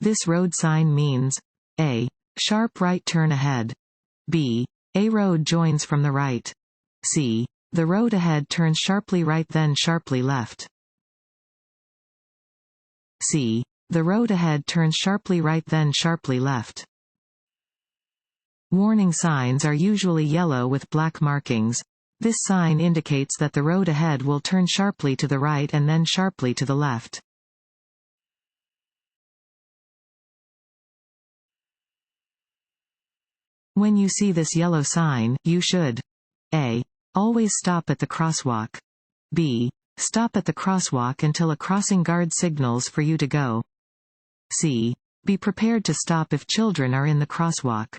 This road sign means A. Sharp right turn ahead. B. A road joins from the right. C. The road ahead turns sharply right then sharply left. C. The road ahead turns sharply right then sharply left. Warning signs are usually yellow with black markings. This sign indicates that the road ahead will turn sharply to the right and then sharply to the left. When you see this yellow sign, you should A. Always stop at the crosswalk. B. Stop at the crosswalk until a crossing guard signals for you to go. C. Be prepared to stop if children are in the crosswalk.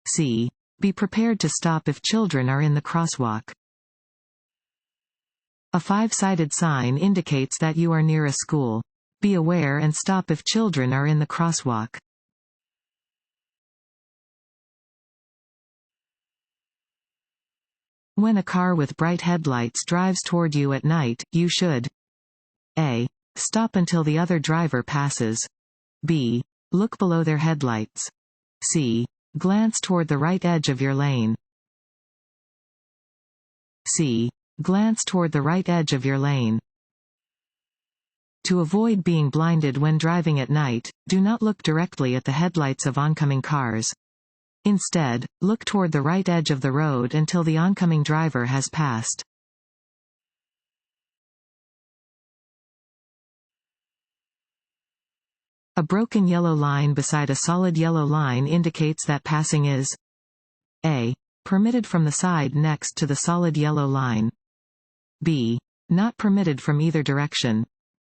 C. Be prepared to stop if children are in the crosswalk. A five-sided sign indicates that you are near a school. Be aware and stop if children are in the crosswalk. When a car with bright headlights drives toward you at night, you should A. Stop until the other driver passes. B. Look below their headlights. C. Glance toward the right edge of your lane. C. Glance toward the right edge of your lane. To avoid being blinded when driving at night, do not look directly at the headlights of oncoming cars. Instead, look toward the right edge of the road until the oncoming driver has passed. A broken yellow line beside a solid yellow line indicates that passing is A. Permitted from the side next to the solid yellow line. B. Not permitted from either direction.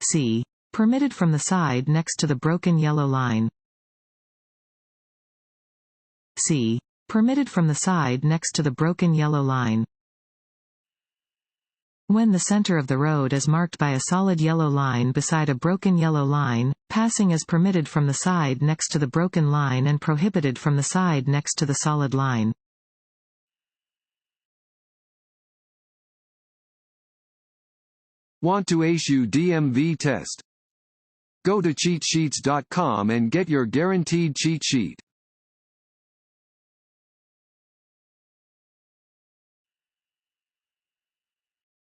C. Permitted from the side next to the broken yellow line. C. Permitted from the side next to the broken yellow line. When the center of the road is marked by a solid yellow line beside a broken yellow line, passing is permitted from the side next to the broken line and prohibited from the side next to the solid line. Want to ace your DMV test? Go to cheatsheets.com and get your guaranteed cheat sheet.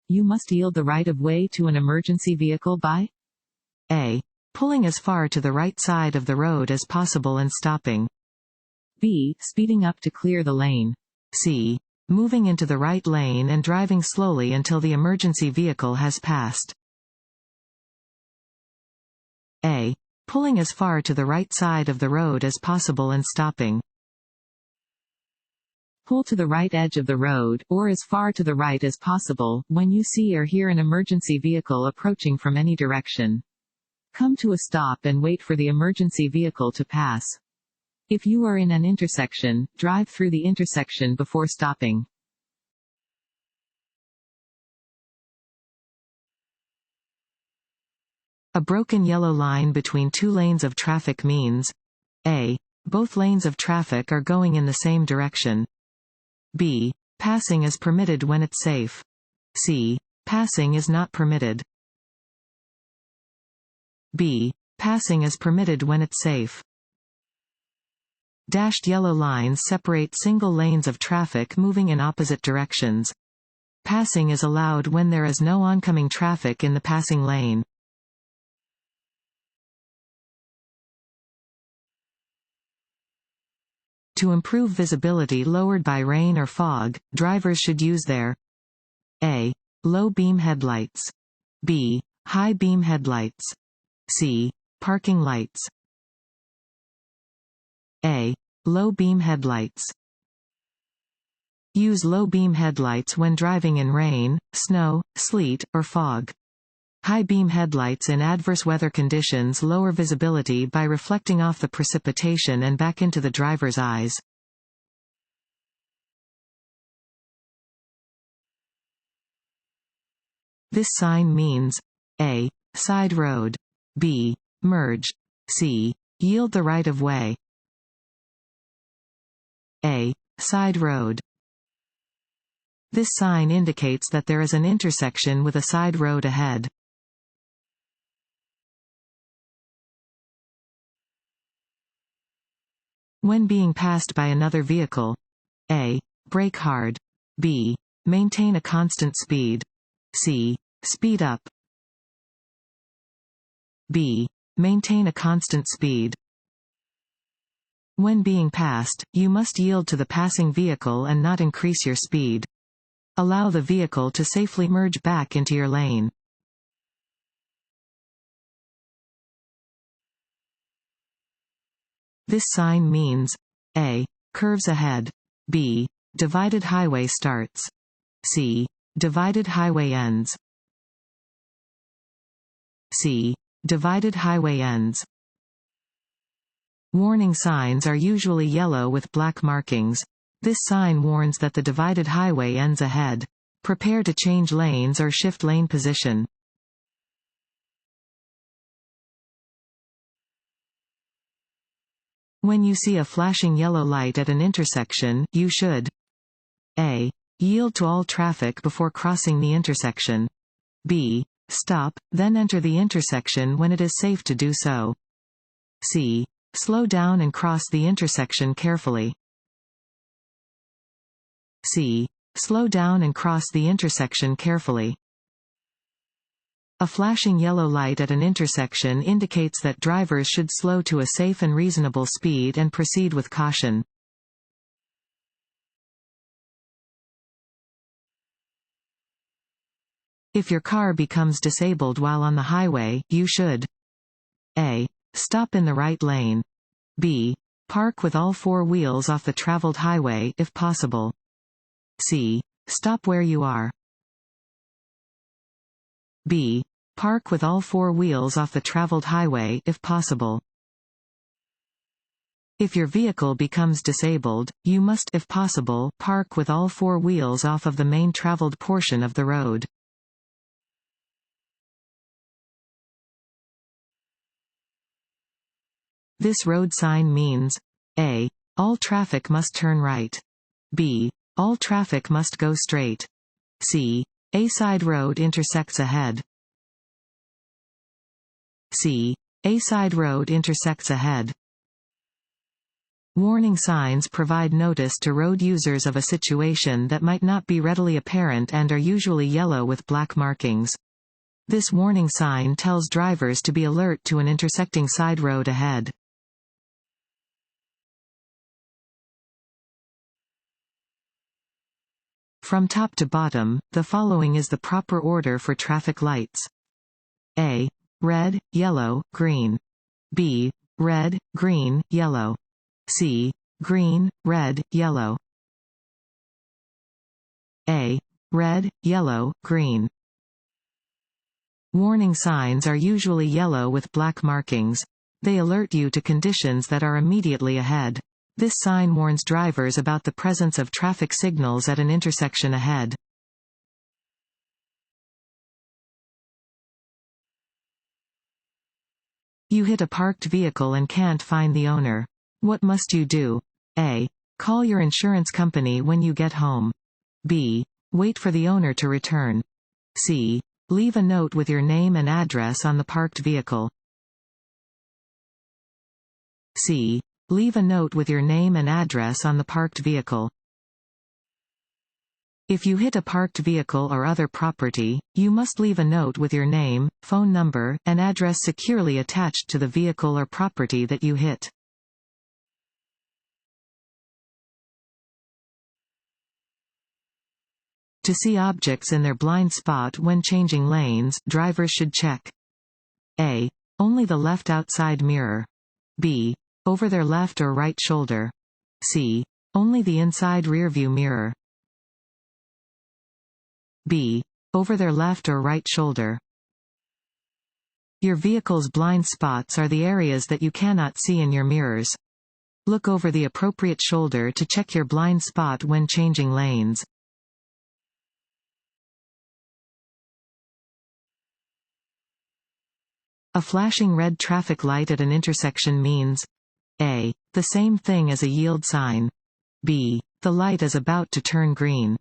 You must yield the right-of-way to an emergency vehicle by A. Pulling as far to the right side of the road as possible and stopping. B. Speeding up to clear the lane. C. Moving into the right lane and driving slowly until the emergency vehicle has passed. A. Pulling as far to the right side of the road as possible and stopping. Pull to the right edge of the road, or as far to the right as possible, when you see or hear an emergency vehicle approaching from any direction. Come to a stop and wait for the emergency vehicle to pass. If you are in an intersection, drive through the intersection before stopping. A broken yellow line between two lanes of traffic means A. Both lanes of traffic are going in the same direction. B. Passing is permitted when it's safe. C. Passing is not permitted. B. Passing is permitted when it's safe. Dashed yellow lines separate single lanes of traffic moving in opposite directions. Passing is allowed when there is no oncoming traffic in the passing lane. To improve visibility lowered by rain or fog, drivers should use their A. Low beam headlights. B. High beam headlights. C. Parking lights. A. Low beam headlights. Use low beam headlights when driving in rain, snow, sleet, or fog. High beam headlights in adverse weather conditions lower visibility by reflecting off the precipitation and back into the driver's eyes. This sign means A. Side road. B. Merge. C. Yield the right of way. A. Side road. This sign indicates that there is an intersection with a side road ahead. When being passed by another vehicle. A. Brake hard. B. Maintain a constant speed. C. Speed up. B. Maintain a constant speed. When being passed, you must yield to the passing vehicle and not increase your speed. Allow the vehicle to safely merge back into your lane. This sign means A. Curves ahead. B. Divided highway starts. C. Divided highway ends. C. Divided highway ends. Warning signs are usually yellow with black markings. This sign warns that the divided highway ends ahead. Prepare to change lanes or shift lane position. When you see a flashing yellow light at an intersection, you should A. Yield to all traffic before crossing the intersection. B. Stop, then enter the intersection when it is safe to do so. C. Slow down and cross the intersection carefully. C. Slow down and cross the intersection carefully. A flashing yellow light at an intersection indicates that drivers should slow to a safe and reasonable speed and proceed with caution. If your car becomes disabled while on the highway, you should A. Stop in the right lane. B. Park with all four wheels off the traveled highway, if possible. C. Stop where you are. B. Park with all four wheels off the traveled highway, if possible. If your vehicle becomes disabled, you must, if possible, park with all four wheels off of the main traveled portion of the road. This road sign means A. All traffic must turn right. B. All traffic must go straight. C. A side road intersects ahead. C. A side road intersects ahead. Warning signs provide notice to road users of a situation that might not be readily apparent and are usually yellow with black markings. This warning sign tells drivers to be alert to an intersecting side road ahead. From top to bottom, the following is the proper order for traffic lights. A. Red, yellow, green. B. Red, green, yellow. C. Green, red, yellow. A. Red, yellow, green. Warning signs are usually yellow with black markings. They alert you to conditions that are immediately ahead. This sign warns drivers about the presence of traffic signals at an intersection ahead. You hit a parked vehicle and can't find the owner. What must you do? A. Call your insurance company when you get home. B. Wait for the owner to return. C. Leave a note with your name and address on the parked vehicle. C. Leave a note with your name and address on the parked vehicle. If you hit a parked vehicle or other property, you must leave a note with your name, phone number, and address securely attached to the vehicle or property that you hit. To see objects in their blind spot when changing lanes, drivers should check A. Only the left outside mirror. B. Over their left or right shoulder. C. Only the inside rearview mirror. B. Over their left or right shoulder. Your vehicle's blind spots are the areas that you cannot see in your mirrors. Look over the appropriate shoulder to check your blind spot when changing lanes. A flashing red traffic light at an intersection means A. The same thing as a yield sign. B. The light is about to turn green.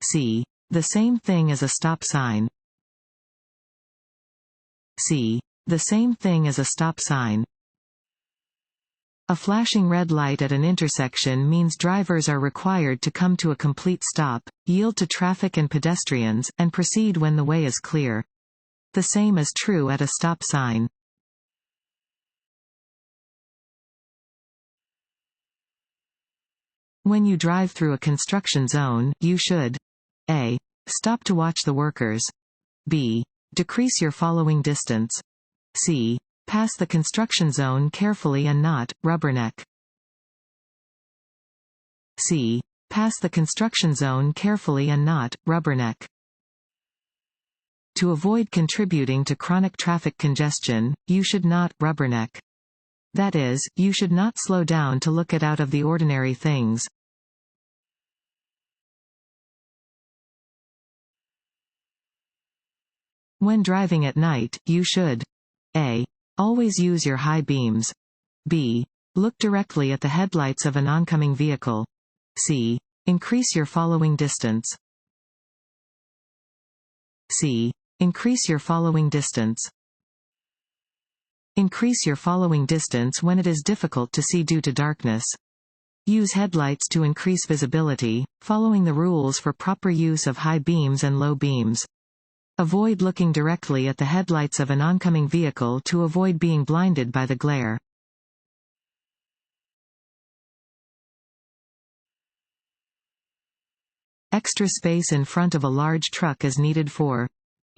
C. The same thing as a stop sign. C. The same thing as a stop sign. A flashing red light at an intersection means drivers are required to come to a complete stop, yield to traffic and pedestrians, and proceed when the way is clear. The same is true at a stop sign. When you drive through a construction zone, you should A. Stop to watch the workers. B. Decrease your following distance. C. Pass the construction zone carefully and not rubberneck. C. Pass the construction zone carefully and not rubberneck. To avoid contributing to chronic traffic congestion, you should not rubberneck. That is, you should not slow down to look at out of the ordinary things. When driving at night, you should A. Always use your high beams. B. Look directly at the headlights of an oncoming vehicle. C. Increase your following distance. C. Increase your following distance. Increase your following distance when it is difficult to see due to darkness. Use headlights to increase visibility, following the rules for proper use of high beams and low beams. Avoid looking directly at the headlights of an oncoming vehicle to avoid being blinded by the glare. Extra space in front of a large truck is needed for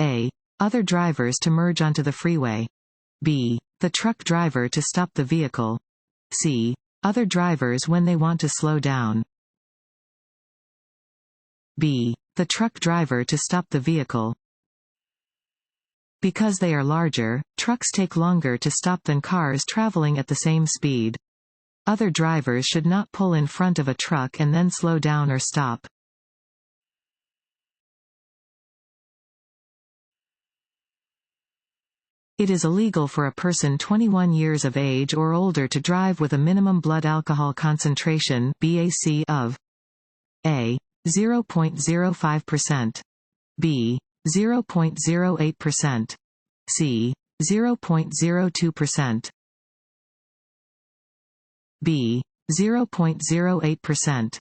A. Other drivers to merge onto the freeway. B. The truck driver to stop the vehicle. C. Other drivers when they want to slow down. B. The truck driver to stop the vehicle. Because they are larger, trucks take longer to stop than cars traveling at the same speed. Other drivers should not pull in front of a truck and then slow down or stop. It is illegal for a person 21 years of age or older to drive with a minimum blood alcohol concentration (BAC) of A. 0.05%, B. 0.08%, C. 0.02%, B. 0.08%.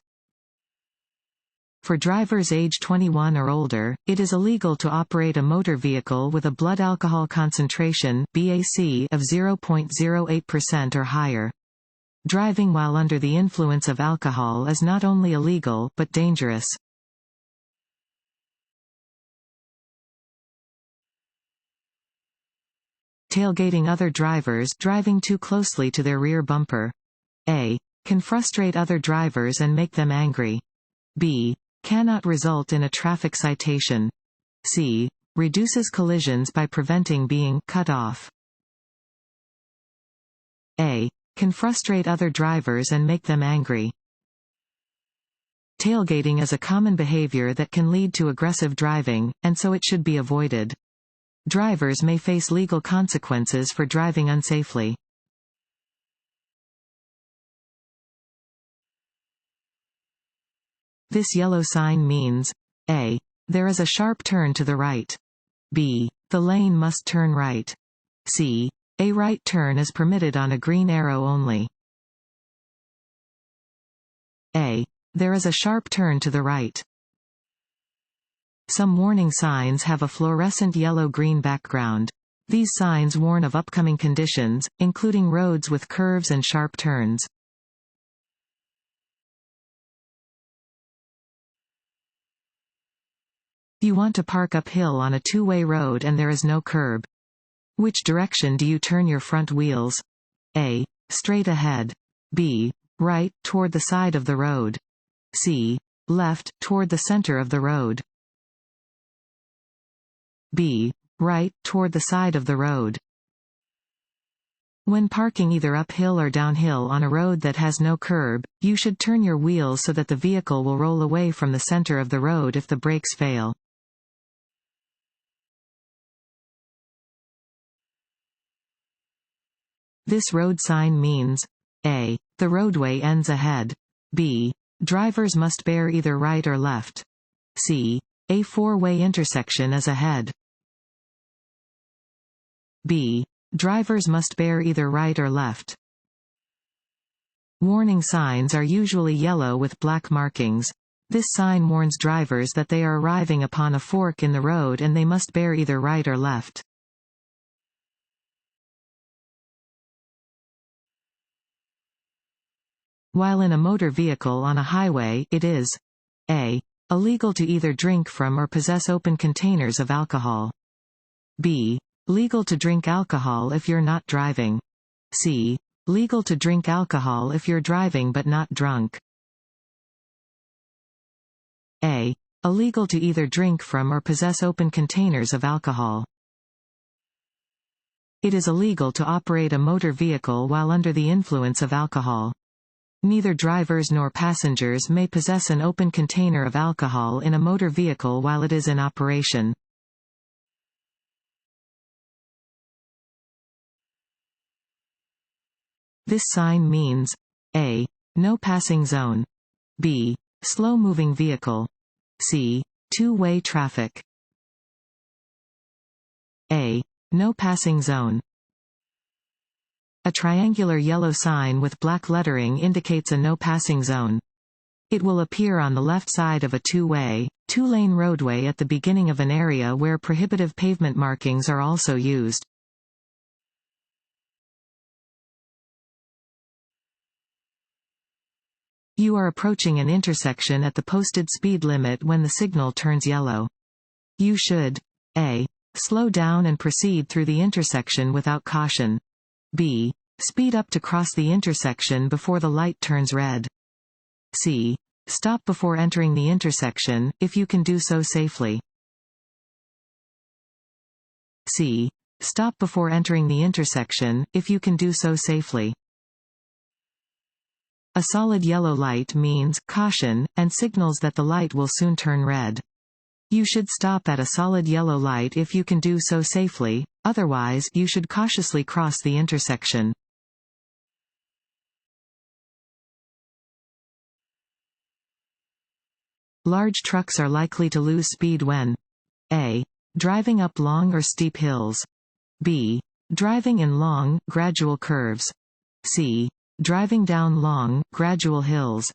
For drivers age 21 or older, it is illegal to operate a motor vehicle with a blood alcohol concentration (BAC) of 0.08% or higher. Driving while under the influence of alcohol is not only illegal, but dangerous. Tailgating other drivers driving too closely to their rear bumper. A. Can frustrate other drivers and make them angry. B. Cannot result in a traffic citation. C. Reduces collisions by preventing being cut off. A. Can frustrate other drivers and make them angry. Tailgating is a common behavior that can lead to aggressive driving, and so it should be avoided. Drivers may face legal consequences for driving unsafely. This yellow sign means A. There is a sharp turn to the right. B. The lane must turn right. C. A right turn is permitted on a green arrow only. A. There is a sharp turn to the right. Some warning signs have a fluorescent yellow-green background. These signs warn of upcoming conditions, including roads with curves and sharp turns. You want to park uphill on a two-way road and there is no curb. Which direction do you turn your front wheels? A. Straight ahead. B. Right, toward the side of the road. C. Left, toward the center of the road. B. Right, toward the side of the road. When parking either uphill or downhill on a road that has no curb, you should turn your wheels so that the vehicle will roll away from the center of the road if the brakes fail. This road sign means A. The roadway ends ahead. B. Drivers must bear either right or left. C. A four-way intersection is ahead. B. Drivers must bear either right or left. Warning signs are usually yellow with black markings. This sign warns drivers that they are arriving upon a fork in the road and they must bear either right or left. While in a motor vehicle on a highway, it is a. illegal to either drink from or possess open containers of alcohol. b. legal to drink alcohol if you're not driving. c. legal to drink alcohol if you're driving but not drunk. a. illegal to either drink from or possess open containers of alcohol. It is illegal to operate a motor vehicle while under the influence of alcohol. Neither drivers nor passengers may possess an open container of alcohol in a motor vehicle while it is in operation. This sign means a. no passing zone, b. slow-moving vehicle, c. two-way traffic. a. no passing zone. A triangular yellow sign with black lettering indicates a no passing zone. It will appear on the left side of a two-way, two-lane roadway at the beginning of an area where prohibitive pavement markings are also used. You are approaching an intersection at the posted speed limit when the signal turns yellow. You should a. slow down and proceed through the intersection without caution. b. speed up to cross the intersection before the light turns red. c. stop before entering the intersection, if you can do so safely. c. stop before entering the intersection, if you can do so safely. A solid yellow light means caution, and signals that the light will soon turn red. You should stop at a solid yellow light if you can do so safely, otherwise, you should cautiously cross the intersection. Large trucks are likely to lose speed when a. driving up long or steep hills, b. driving in long, gradual curves, c. driving down long, gradual hills.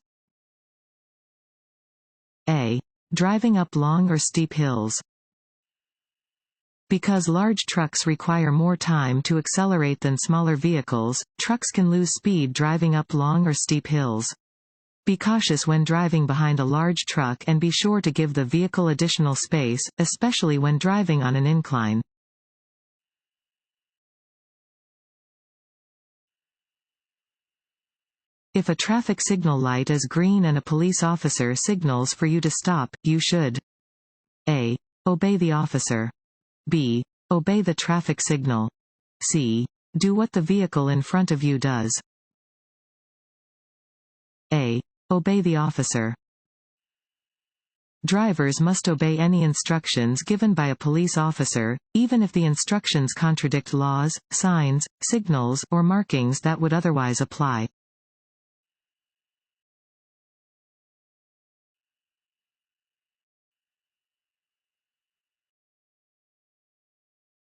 a. driving up long or steep hills. Because large trucks require more time to accelerate than smaller vehicles, trucks can lose speed driving up long or steep hills. Be cautious when driving behind a large truck and be sure to give the vehicle additional space, especially when driving on an incline. If a traffic signal light is green and a police officer signals for you to stop, you should a. obey the officer, b. obey the traffic signal, c. do what the vehicle in front of you does. a. obey the officer. Drivers must obey any instructions given by a police officer, even if the instructions contradict laws, signs, signals, or markings that would otherwise apply.